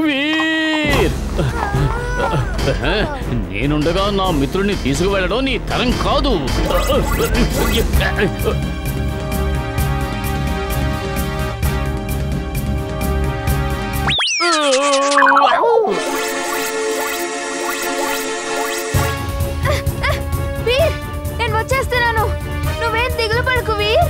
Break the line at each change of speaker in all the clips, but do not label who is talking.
వీర్, నేనుండగా నా మిత్రుడిని తీసుకువెళ్ళడం నీ తరం కాదు.
వీర్, నేను వచ్చేస్తున్నాను. నువ్వేం దిగులు పడకు వీర్.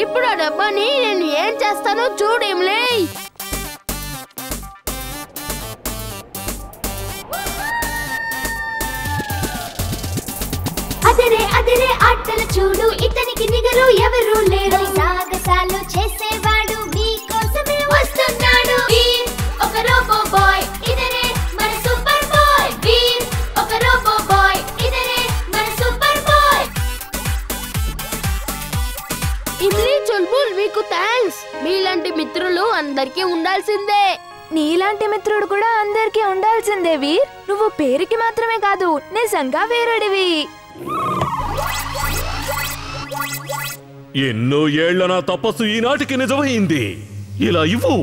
ఇప్పుడు ఆ డబ్బాని నేను ఏం చేస్తానో చూడేంలే.
అదరే అదరే ఆటలు చూడు, ఇతనికి నిగరు ఎవరు లేరు. సాగసాలు చేసేవాడు మీకోసమే వస్తున్నాడు. వీర్ ఒక రోబో బాయ్, ఇతనే మన సూపర్ బాయ్. వీర్ ఒక రోబో బాయ్, ఇతనే మన సూపర్ బాయ్.
ఇమ్లీ, చుల్బుల్, మీకు థ్యాంక్స్. మీలాంటి మిత్రులు అందరికీ ఉండాల్సిందే. నీలాంటి మిత్రుడు కూడా అందరికీ ఉండాల్సిందే వీర్. నువ్వు పేరుకి మాత్రమే కాదు, నిజంగా వీరుడివి.
ఎన్నో ఏళ్ల నా తపస్సు ఈనాటికి నిజమైంది. ఇలా ఇవ్వు,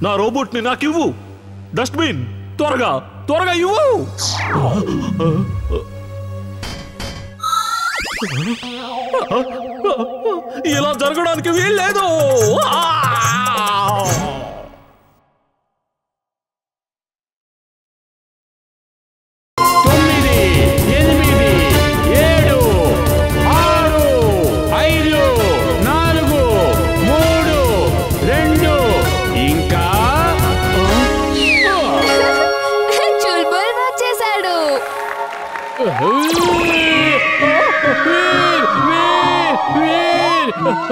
నా రోబోట్ ని నాకివ్వు. డస్ట్బిన్, త్వరగా త్వరగా ఇవ్వు. ఇలా జరగడానికి వీల్లేదు.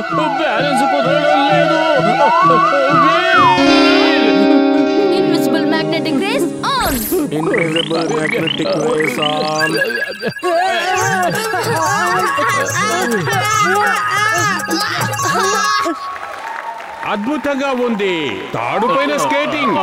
9 బ్యాలెన్స్ కుదరడం లేదు.
Invisible magnetic rays on.
Invisible magnetic rays on.
అద్భుతంగా ఉంది. తాడుపైన స్కేటింగ్.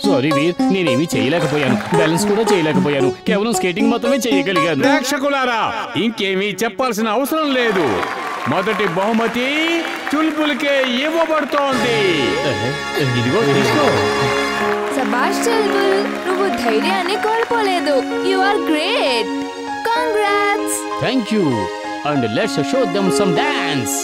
సారీ వీర్, నేనేమి చేయలేకపోయాను. బ్యాలెన్స్ కూడా చేయలేకపోయాను. కేవలం స్కేటింగ్ మాత్రమే చేయగలిగాను.
ప్రేక్షకులారా, ఇంకేమీ చెప్పాల్సిన అవసరం లేదు. మొదటి బహుమతి చుల్బుల్కే ఇవ్వబడుతోంది.
ఇదిగో తీసుకో.
శభాష్ చుల్బుల్, నువ్వు ధైర్యాన్ని కోల్పోలేదు. You are great. Congrats.
Thank you. And let's show them some dance.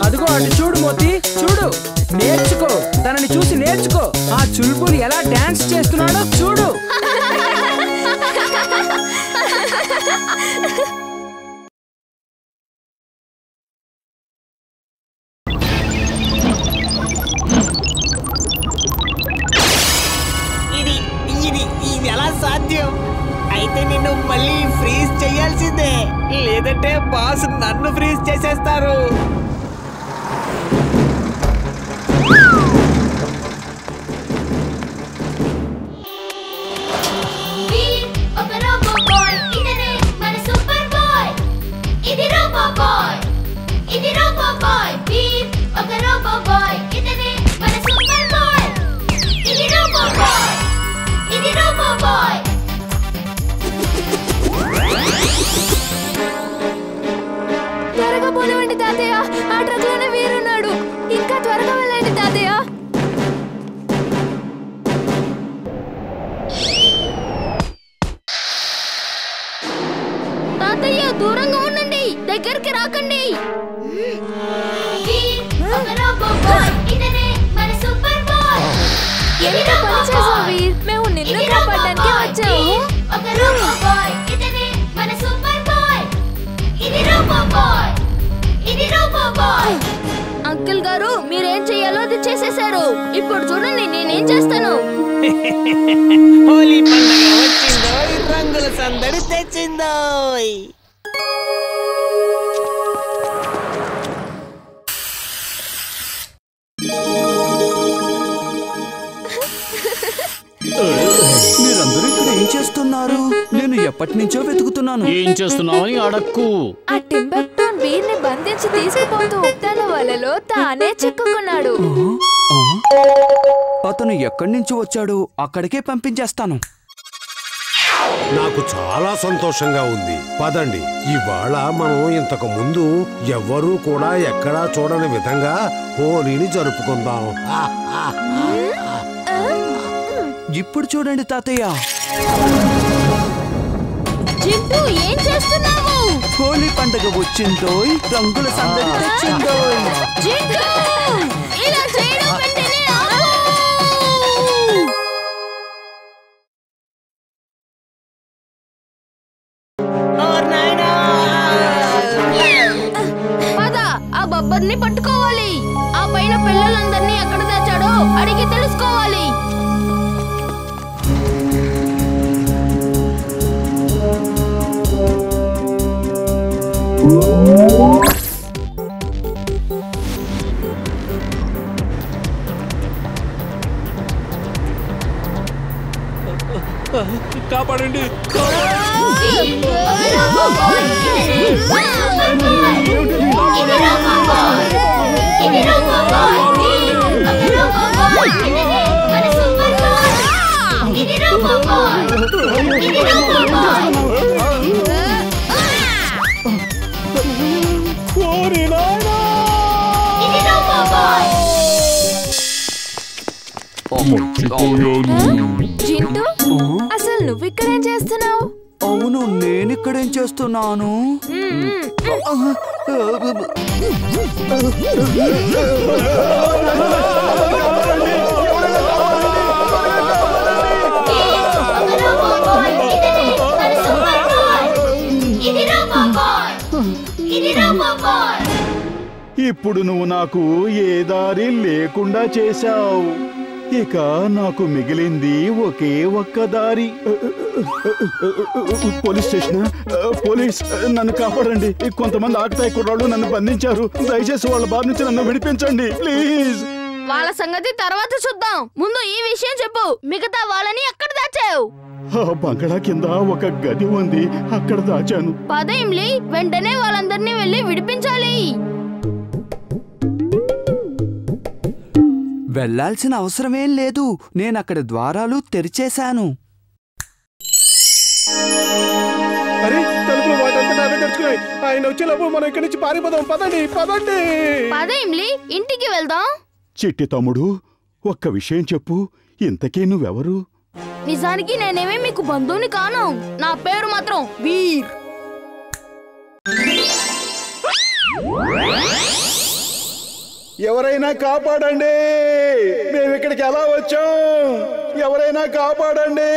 అదిగో అటు చూడు మోతి, చూడు. నేర్చుకో, తనని చూసి నేర్చుకో. ఆ చుల్బుల్ ఎలా డాన్స్ చేస్తున్నాడో చూడు.
ఇది ఎలా సాధ్యం? అయితే నిన్ను మళ్ళీ ఫ్రీజ్ చేయాల్సిందే, లేదంటే బాస్ నన్ను ఫ్రీజ్ చేసేస్తారు.
త్వరగా పోనివ్వండి తాతయ్య, ఆ ట్రక్ లోనే వీరున్నాడు. ఇంకా త్వరగా వెళ్ళండి తాతయ్య. తాతయ్య దూరంగా ఉండండి, దగ్గరికి రాకండి. ఎంత పని చేసావు వీర్, మేము నిన్ను కాపాడడానికి వచ్చాము. అంకుల్ గారు మీరేం చెయ్యాలో అది చేసేశారు. ఇప్పుడు చూడండి నేనేం చేస్తాను.
హోలీ పండుగ వచ్చిందో, రంగుల సందడి తెచ్చిందో.
మీరందరూ ఇక్కడ ఏం చేస్తున్నారు? నేను ఎప్పటి నుంచో వెతుకుతున్నాను.
ఏం చేస్తున్నావని అడక్కు.
ఆ టింబక్టన్ వీర్ని బంధించి తీసుకుపోతూ తన వలలో తానే చిక్కుకున్నాడు.
అతను ఎక్కడి నుంచి వచ్చాడు? అక్కడికే పంపించేస్తాను.
నాకు చాలా సంతోషంగా ఉంది. పదండి, ఇవాళ మనం ఇంతకు ముందు ఎవ్వరూ కూడా ఎక్కడా చూడని విధంగా హోలీని జరుపుకుందాం.
ఇప్పుడు చూడండి తాతయ్య,
చింటూ ఏం చేస్తున్నావు?
హోలీ పండుగ వచ్చిందోయ్, రంగుల సందడి తెచ్చిందోయ్.
చింటూ ఇలా చేయడం వెంటనే ఆపు. పద, ఆ బబ్బర్ని పట్టుకోవాలి. ఆ పైన పిల్లలందరినీ ఎక్కడ దాచాడో అడిగి తెలుసుకోవాలి.
కాపాడండి.
చింటూ, అసలు నువ్వు ఇక్కడేం చేస్తున్నావు?
అవును, నేనిక్కడేం చేస్తున్నాను?
ఇప్పుడు నువ్వు నాకు ఏ దారి లేకుండా చేశావు. ఇక నాకు మిగిలింది ఒకే ఒక్క దారి. పోలీస్ స్టేషన్, పోలీస్, నన్ను కాపాడండి. కొంతమంది ఆకతాయి కుర్రాళ్ళు నన్ను బంధించారు. దయచేసి వాళ్ళ బారి నుంచి నన్ను విడిపించండి ప్లీజ్.
వాళ్ళ సంగతి తర్వాత చూద్దాం. ముందు ఈ విషయం చెప్పు, మిగతా వాళ్ళని ఎక్కడ దాచావు?
బంగళా కింద ఒక గది ఉంది, అక్కడ దాచాను.
పద ఇమ్లీ, వెంటనే వాళ్ళందరినీ వెళ్ళి విడిపించాలి.
వెళ్లాల్సిన అవసరమేం లేదు, నేనక్కడ ద్వారాలు తెరిచేశాను.
అరే, తలుపులు వాటంతా నావే తెరుచుకున్నాయి. ఆయన వచ్చేలోపు మనం ఇక్కడి నుంచి పారిపోదాం. పదండి పదండి.
పద ఇమ్లీ, ఇంటికి వెళ్దాం.
చిట్టి తమ్ముడు, ఒక్క విషయం చెప్పు, ఇంతకీ నువ్వెవరు?
నిజానికి నేనేమీ మీకు బంధువుని కాను. నా పేరు మాత్రం వీర్.
ఎవరైనా కాపాడండి, మేము ఇక్కడికి ఎలా వచ్చాం? ఎవరైనా కాపాడండి.